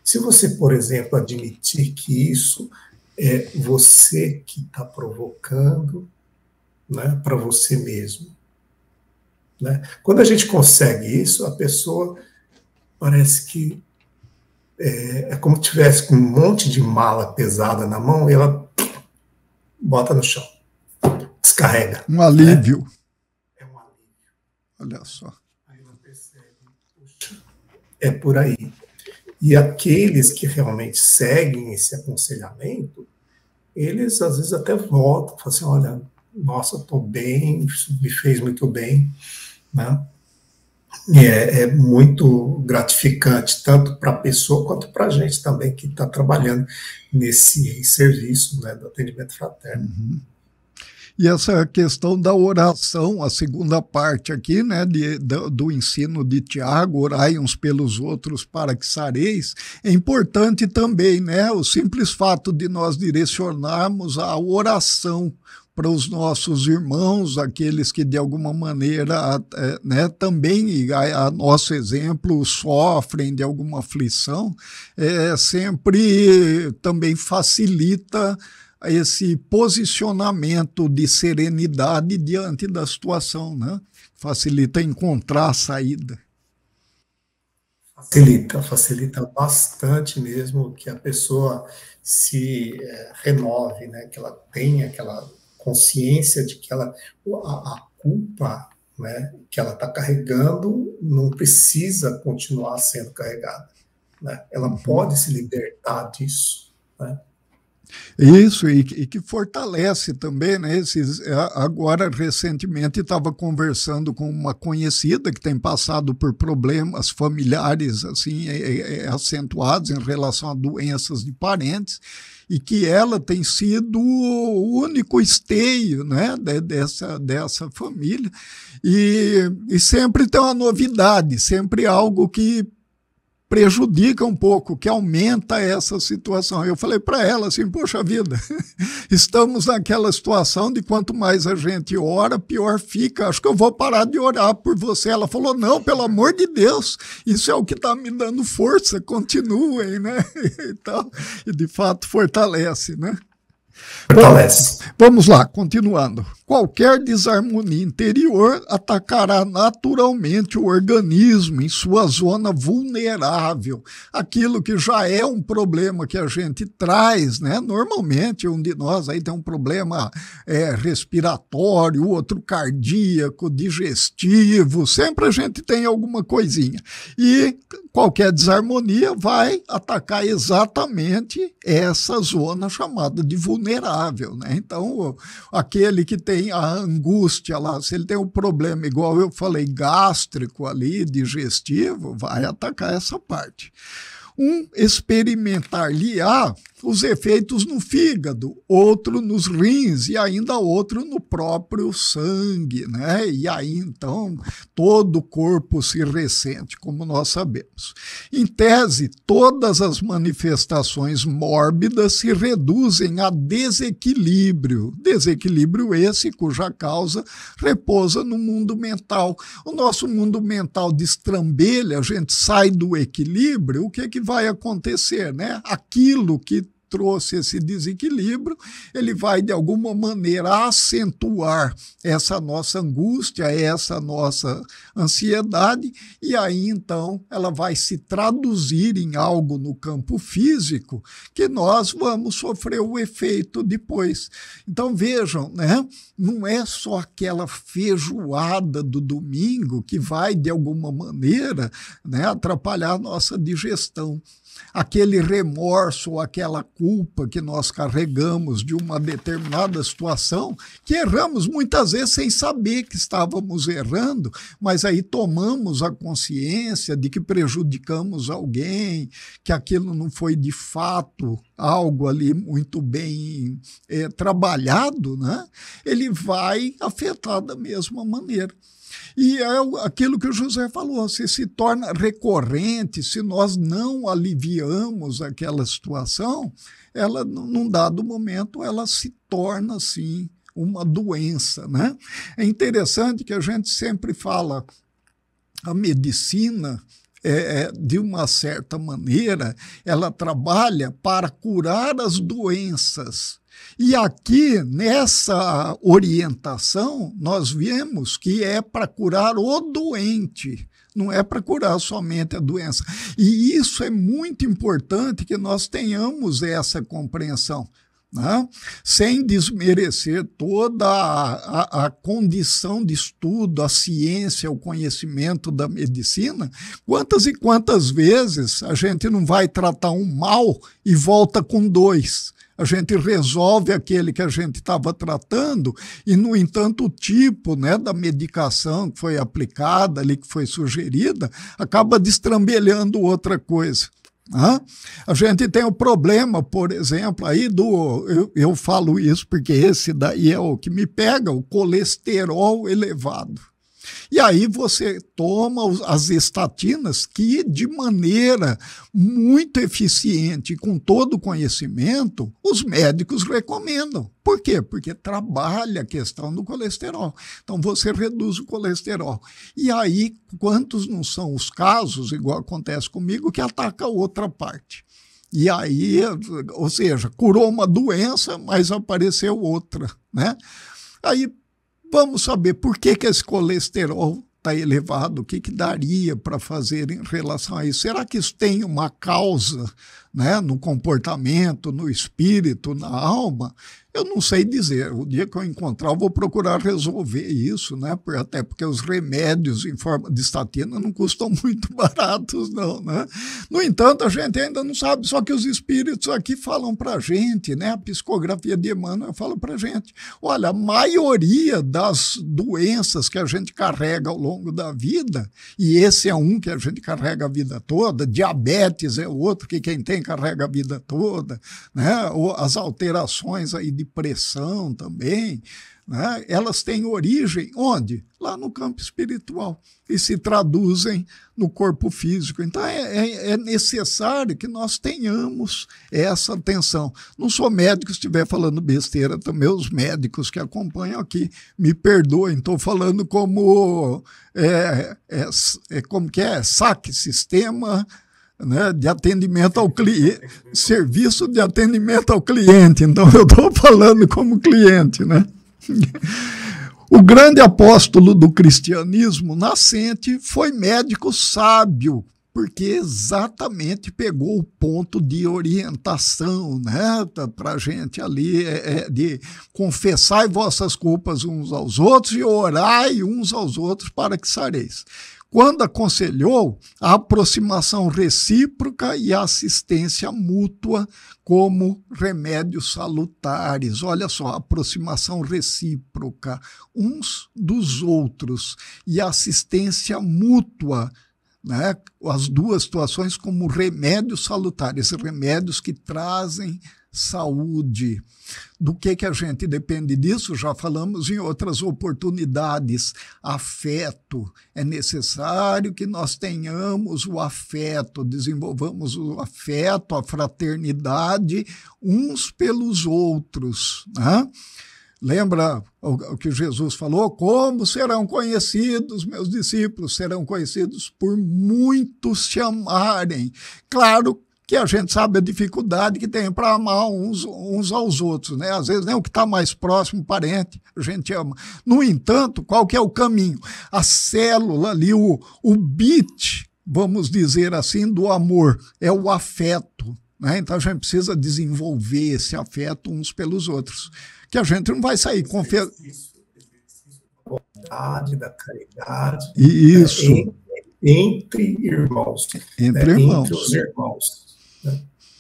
se você, por exemplo, admitir que isso é você que está provocando, né, para você mesmo, né? Quando a gente consegue isso, a pessoa parece que é como se tivesse com um monte de mala pesada na mão e ela bota no chão, descarrega. Um alívio. Né? É um alívio. Olha só. Aí ela percebe, puxa, é por aí. E aqueles que realmente seguem esse aconselhamento, eles às vezes até voltam, falam assim, olha, nossa, estou bem, isso me fez muito bem, né? E é muito gratificante, tanto para a pessoa quanto para a gente também, que está trabalhando nesse serviço, né, do atendimento fraterno. Uhum. E essa questão da oração, a segunda parte aqui, né, do ensino de Tiago, orai uns pelos outros para que sareis, é importante também, né, o simples fato de nós direcionarmos a oração para os nossos irmãos, aqueles que de alguma maneira, né, também, a nosso exemplo, sofrem de alguma aflição, sempre também facilita esse posicionamento de serenidade diante da situação, né? Facilita encontrar a saída. Facilita bastante mesmo que a pessoa se renove, né? Que ela tenha aquela consciência de que a culpa, né, que ela está carregando não precisa continuar sendo carregada, né? Ela pode se libertar disso, né? Isso, e que fortalece também, né? Agora, recentemente, estava conversando com uma conhecida que tem passado por problemas familiares assim, acentuados em relação a doenças de parentes, e que ela tem sido o único esteio, né, dessa família, e sempre tem uma novidade, sempre algo que prejudica um pouco, que aumenta essa situação. Eu falei para ela assim, poxa vida, estamos naquela situação de quanto mais a gente ora, pior fica. Acho que eu vou parar de orar por você. Ela falou, não, pelo amor de Deus, isso é o que está me dando força, continuem, né? Então, e de fato fortalece, né? Fortalece. Vamos lá, continuando. Qualquer desarmonia interior atacará naturalmente o organismo em sua zona vulnerável. Aquilo que já é um problema que a gente traz, né? Normalmente, um de nós aí tem um problema respiratório, outro cardíaco, digestivo, sempre a gente tem alguma coisinha. E qualquer desarmonia vai atacar exatamente essa zona chamada de vulnerável, né? Então, aquele que tem a angústia lá, se ele tem um problema, igual eu falei, gástrico ali, digestivo, vai atacar essa parte. Experimentar-lhe-á os efeitos no fígado, outro nos rins e ainda outro no próprio sangue, né? E aí, então, todo o corpo se ressente, como nós sabemos. Em tese, todas as manifestações mórbidas se reduzem a desequilíbrio. Desequilíbrio esse cuja causa repousa no mundo mental. O nosso mundo mental destrambelha, a gente sai do equilíbrio, o que vai acontecer, né? Aquilo que trouxe esse desequilíbrio, ele vai de alguma maneira acentuar essa nossa angústia, essa nossa ansiedade, e aí então ela vai se traduzir em algo no campo físico que nós vamos sofrer o efeito depois. Então vejam, né? Não é só aquela feijoada do domingo que vai de alguma maneira, né, atrapalhar a nossa digestão. Aquele remorso ou aquela culpa que nós carregamos de uma determinada situação, que erramos muitas vezes sem saber que estávamos errando, mas aí tomamos a consciência de que prejudicamos alguém, que aquilo não foi de fato algo ali muito bem trabalhado, né? Ele vai afetar da mesma maneira. E é aquilo que o José falou, se torna recorrente, se nós não aliviamos aquela situação, ela, num dado momento, ela se torna, assim, uma doença, né? É interessante que a gente sempre fala, a medicina, de uma certa maneira, ela trabalha para curar as doenças. E aqui, nessa orientação, nós vemos que é para curar o doente, não é para curar somente a doença. E isso é muito importante que nós tenhamos essa compreensão, né? Sem desmerecer toda a condição de estudo, a ciência, o conhecimento da medicina. Quantas e quantas vezes a gente não vai tratar um mal e volta com dois? A gente resolve aquele que a gente estava tratando e, no entanto, o tipo, né, da medicação que foi aplicada, ali, que foi sugerida, acaba destrambelhando outra coisa. A gente tem o problema, por exemplo, aí eu falo isso porque esse daí é o que me pega, o colesterol elevado. E aí você toma as estatinas que, de maneira muito eficiente, com todo o conhecimento, os médicos recomendam. Por quê? Porque trabalha a questão do colesterol. Então você reduz o colesterol. E aí, quantos não são os casos, igual acontece comigo, que ataca a outra parte? E aí, ou seja, curou uma doença, mas apareceu outra, né? Aí, vamos saber por que esse colesterol está elevado, o que daria para fazer em relação a isso. Será que isso tem uma causa, né, no comportamento, no espírito, na alma? Eu não sei dizer. O dia que eu encontrar, eu vou procurar resolver isso, né? Até porque os remédios em forma de estatina não custam muito baratos, não, né? No entanto, a gente ainda não sabe, só que os espíritos aqui falam para a gente, né? A psicografia de Emmanuel fala para a gente. Olha, a maioria das doenças que a gente carrega ao longo da vida, e esse é um que a gente carrega a vida toda, diabetes é outro que quem tem carrega a vida toda, né? Ou as alterações aí de pressão também, né, elas têm origem onde? Lá no campo espiritual e se traduzem no corpo físico. Então é necessário que nós tenhamos essa atenção. Não sou médico, se estiver falando besteira também, os médicos que acompanham aqui me perdoem, estou falando como como que é? SAC, Sistema, né, de atendimento ao cliente, serviço de atendimento ao cliente. Então eu estou falando como cliente, né? O grande apóstolo do cristianismo nascente foi médico sábio, porque exatamente pegou o ponto de orientação, né, para a gente ali, de confessai vossas culpas uns aos outros e orai uns aos outros para que sareis. Quando aconselhou a aproximação recíproca e a assistência mútua como remédios salutares. Olha só, aproximação recíproca uns dos outros e assistência mútua, né? As duas situações como remédios salutares, remédios que trazem saúde. Do que a gente depende disso? Já falamos em outras oportunidades. Afeto. É necessário que nós tenhamos o afeto, desenvolvamos o afeto, a fraternidade uns pelos outros, né? Lembra o que Jesus falou? Como serão conhecidos meus discípulos? Serão conhecidos por muitos te amarem. Claro que a gente sabe a dificuldade que tem para amar uns aos outros, né? Às vezes nem o que está mais próximo, parente, a gente ama. No entanto, qual que é o caminho? A célula ali, o bit, vamos dizer assim, do amor, é o afeto, né? Então a gente precisa desenvolver esse afeto uns pelos outros, que a gente não vai sair confessando. Da caridade. Isso. Entre irmãos. Entre irmãos. Entre os irmãos.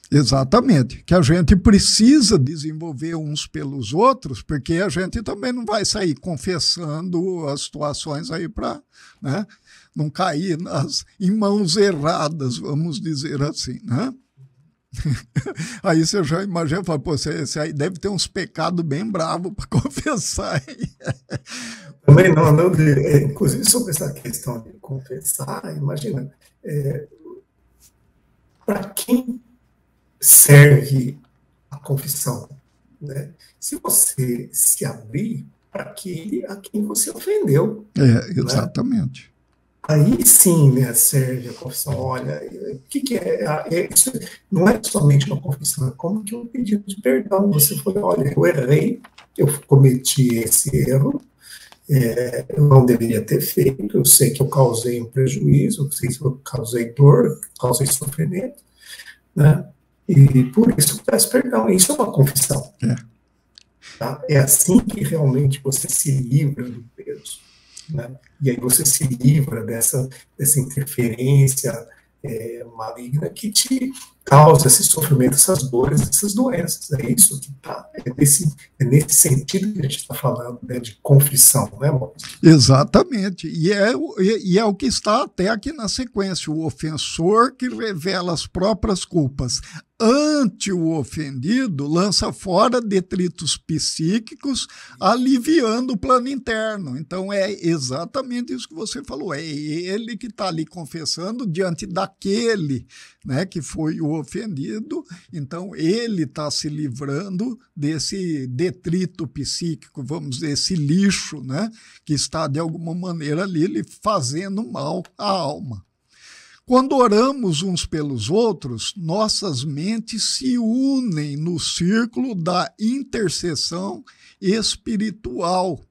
Exatamente, que a gente precisa desenvolver uns pelos outros, porque a gente também não vai sair confessando as situações aí para, né, não cair em mãos erradas, vamos dizer assim, né? Aí você já imagina, fala, pô, você aí deve ter uns pecados bem bravos para confessar. Também não, inclusive sobre essa questão de confessar, imagina, para quem serve a confissão, né? Se você se abrir para aquele a quem você ofendeu. Exatamente. Né? Aí sim, né, serve a confissão. Olha, o que é? Isso não é somente uma confissão, é como que um pedido de perdão. Você falou, olha, eu errei, eu cometi esse erro, eu não deveria ter feito, eu sei que eu causei um prejuízo, eu sei que eu causei dor, causei sofrimento, né? E por isso peço perdão. Isso é uma confissão. Tá? É assim que realmente você se livra do peso. Né? E aí você se livra dessa interferência maligna que te causa esse sofrimento, essas dores, essas doenças. É isso que está. É nesse sentido que a gente está falando, né, de confissão, né, Maurício? Exatamente. E é o que está até aqui na sequência. O ofensor que revela as próprias culpas ante o ofendido lança fora detritos psíquicos, aliviando o plano interno. Então é exatamente isso que você falou. É ele que está ali confessando diante daquele, né, que foi o ofendido. Então ele está se livrando desse detrito psíquico, vamos dizer, esse lixo, né, que está de alguma maneira ali lhe fazendo mal à alma. Quando oramos uns pelos outros, nossas mentes se unem no círculo da intercessão espiritual.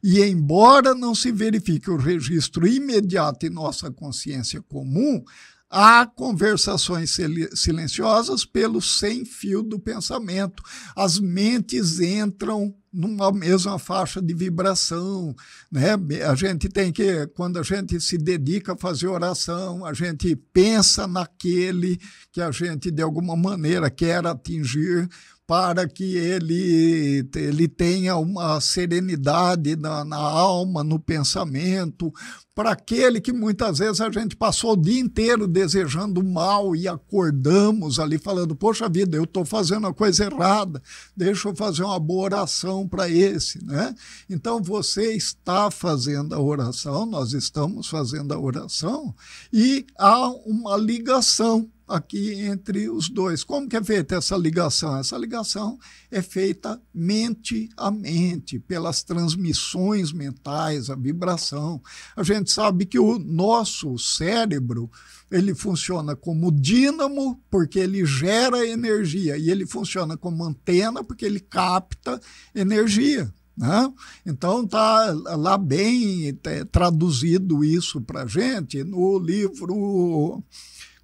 E, embora não se verifique o registro imediato em nossa consciência comum, há conversações silenciosas pelo sem-fio do pensamento. As mentes entram numa mesma faixa de vibração, né? A gente tem que, quando a gente se dedica a fazer oração, a gente pensa naquele que a gente, de alguma maneira, quer atingir para que ele tenha uma serenidade na alma, no pensamento, para aquele que muitas vezes a gente passou o dia inteiro desejando mal e acordamos ali falando, poxa vida, eu estou fazendo a coisa errada, deixa eu fazer uma boa oração para esse, né? Então você está fazendo a oração, nós estamos fazendo a oração e há uma ligação aqui entre os dois. Como que é feita essa ligação? Essa ligação é feita mente a mente, pelas transmissões mentais, a vibração. A gente sabe que o nosso cérebro, ele funciona como dínamo, porque ele gera energia, e ele funciona como antena, porque ele capta energia. Né? Então está lá bem traduzido isso para a gente no livro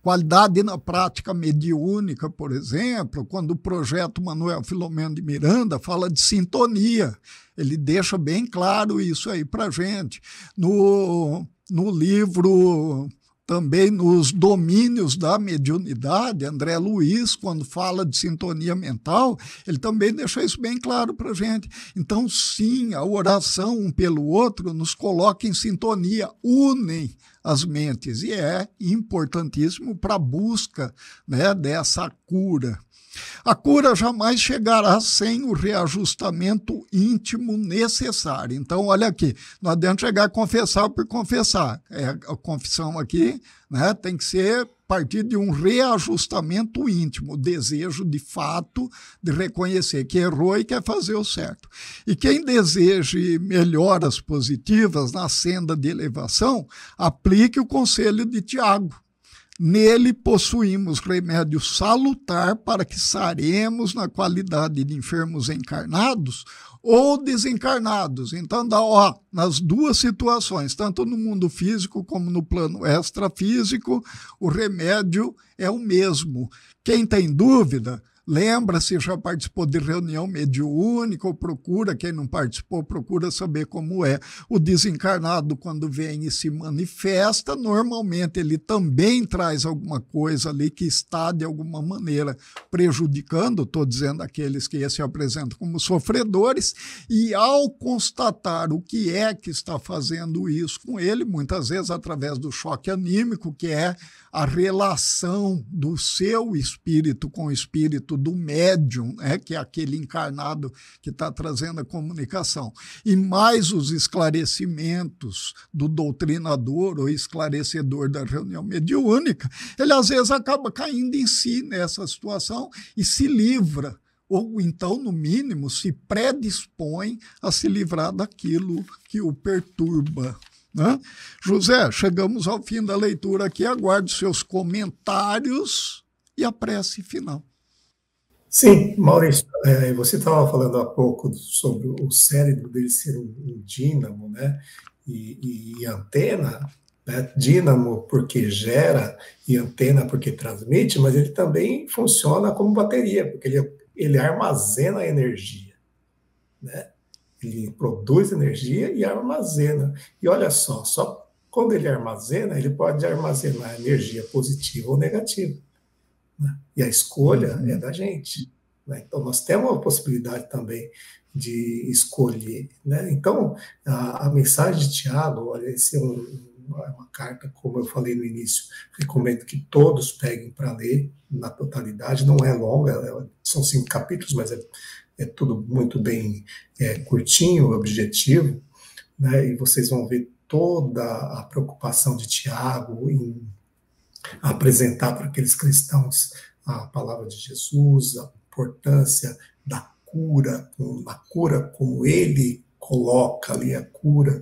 Qualidade na Prática Mediúnica, por exemplo, quando o projeto Manuel Filomeno de Miranda fala de sintonia, ele deixa bem claro isso aí para a gente. No livro, também nos domínios da mediunidade, André Luiz, quando fala de sintonia mental, ele também deixa isso bem claro para a gente. Então, sim, a oração um pelo outro nos coloca em sintonia, unem as mentes, e é importantíssimo para a busca, né, dessa cura. A cura jamais chegará sem o reajustamento íntimo necessário. Então, olha aqui, não adianta chegar a confessar por confessar. A confissão aqui, né, tem que ser a partir de um reajustamento íntimo, o desejo de fato de reconhecer que errou e quer fazer o certo. E quem deseje melhoras positivas na senda de elevação, aplique o conselho de Tiago. Nele possuímos remédio salutar para que saremos na qualidade de enfermos encarnados ou desencarnados. Então, nas duas situações, tanto no mundo físico como no plano extrafísico, o remédio é o mesmo. Quem tem dúvida, lembra-se, já participou de reunião mediúnica ou procura, quem não participou, procura saber como é. O desencarnado, quando vem e se manifesta, normalmente ele também traz alguma coisa ali que está, de alguma maneira, prejudicando, estou dizendo aqueles que se apresentam como sofredores, e ao constatar o que é que está fazendo isso com ele, muitas vezes através do choque anímico, que é a relação do seu espírito com o espírito do médium, que é aquele encarnado que está trazendo a comunicação, e mais os esclarecimentos do doutrinador ou esclarecedor da reunião mediúnica, ele às vezes acaba caindo em si nessa situação e se livra, ou então, no mínimo, se predispõe a se livrar daquilo que o perturba. Né? José, chegamos ao fim da leitura aqui, aguardo seus comentários e a prece final. Sim, Maurício, você estava falando há pouco sobre o cérebro dele ser um dínamo, né? E antena, né? Dínamo porque gera e antena porque transmite, mas ele também funciona como bateria, porque ele armazena energia, né? Ele produz energia e armazena. E olha só quando ele armazena, ele pode armazenar energia positiva ou negativa. Né? E a escolha é da gente. Né? Então, nós temos a possibilidade também de escolher. Né? Então, a mensagem de Tiago, olha, esse é uma carta, como eu falei no início, recomendo que todos peguem para ler na totalidade, não é longa, são 5 capítulos, mas é tudo muito bem curtinho, objetivo, né? E vocês vão ver toda a preocupação de Tiago em apresentar para aqueles cristãos a palavra de Jesus, a importância da cura, a cura como ele coloca ali, a cura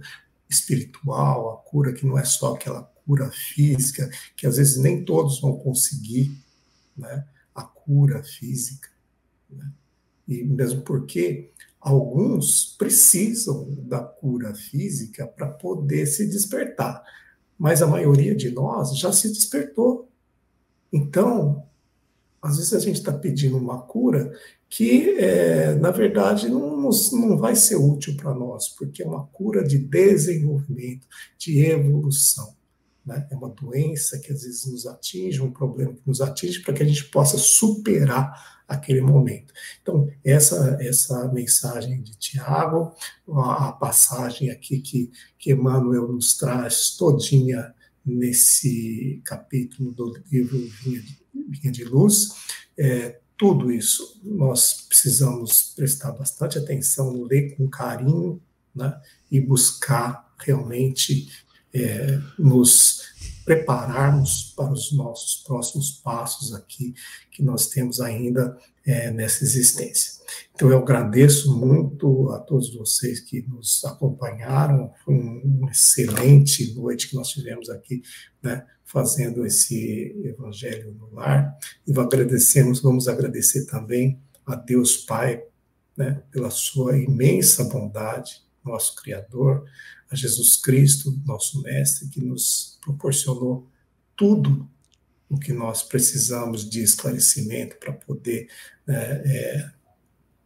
espiritual, a cura que não é só aquela cura física, que às vezes nem todos vão conseguir, né? A cura física, né? E mesmo porque alguns precisam da cura física para poder se despertar, mas a maioria de nós já se despertou. Então, às vezes a gente está pedindo uma cura que, na verdade, não vai ser útil para nós, porque é uma cura de desenvolvimento, de evolução. né? É uma doença que às vezes nos atinge, um problema que nos atinge, para que a gente possa superar aquele momento. Então, essa mensagem de Tiago, a passagem aqui que Emmanuel nos traz todinha nesse capítulo do livro Vinha de Luz, tudo isso nós precisamos prestar bastante atenção, ler com carinho, né, e buscar realmente nos prepararmos para os nossos próximos passos aqui que nós temos ainda nessa existência. Então eu agradeço muito a todos vocês que nos acompanharam, foi uma excelente noite que nós tivemos aqui, né, fazendo esse Evangelho no Lar, e vamos agradecer também a Deus Pai, né, pela sua imensa bondade, nosso Criador, a Jesus Cristo, nosso Mestre, que nos proporcionou tudo o que nós precisamos de esclarecimento para poder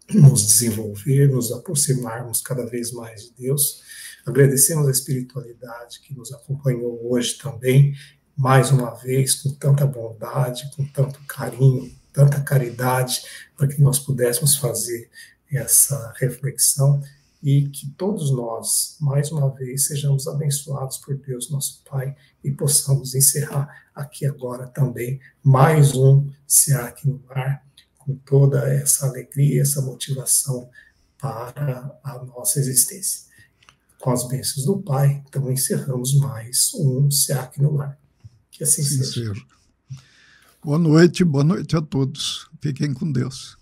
nos desenvolver, nos aproximarmos cada vez mais de Deus. Agradecemos a espiritualidade que nos acompanhou hoje também, mais uma vez, com tanta bondade, com tanto carinho, tanta caridade, para que nós pudéssemos fazer essa reflexão e que todos nós, mais uma vez, sejamos abençoados por Deus, nosso Pai, e possamos encerrar aqui agora também mais um SEAC no Lar, com toda essa alegria, essa motivação para a nossa existência. Com as bênçãos do Pai, então encerramos mais um SEAC no Lar. Que assim seja. Boa noite a todos. Fiquem com Deus.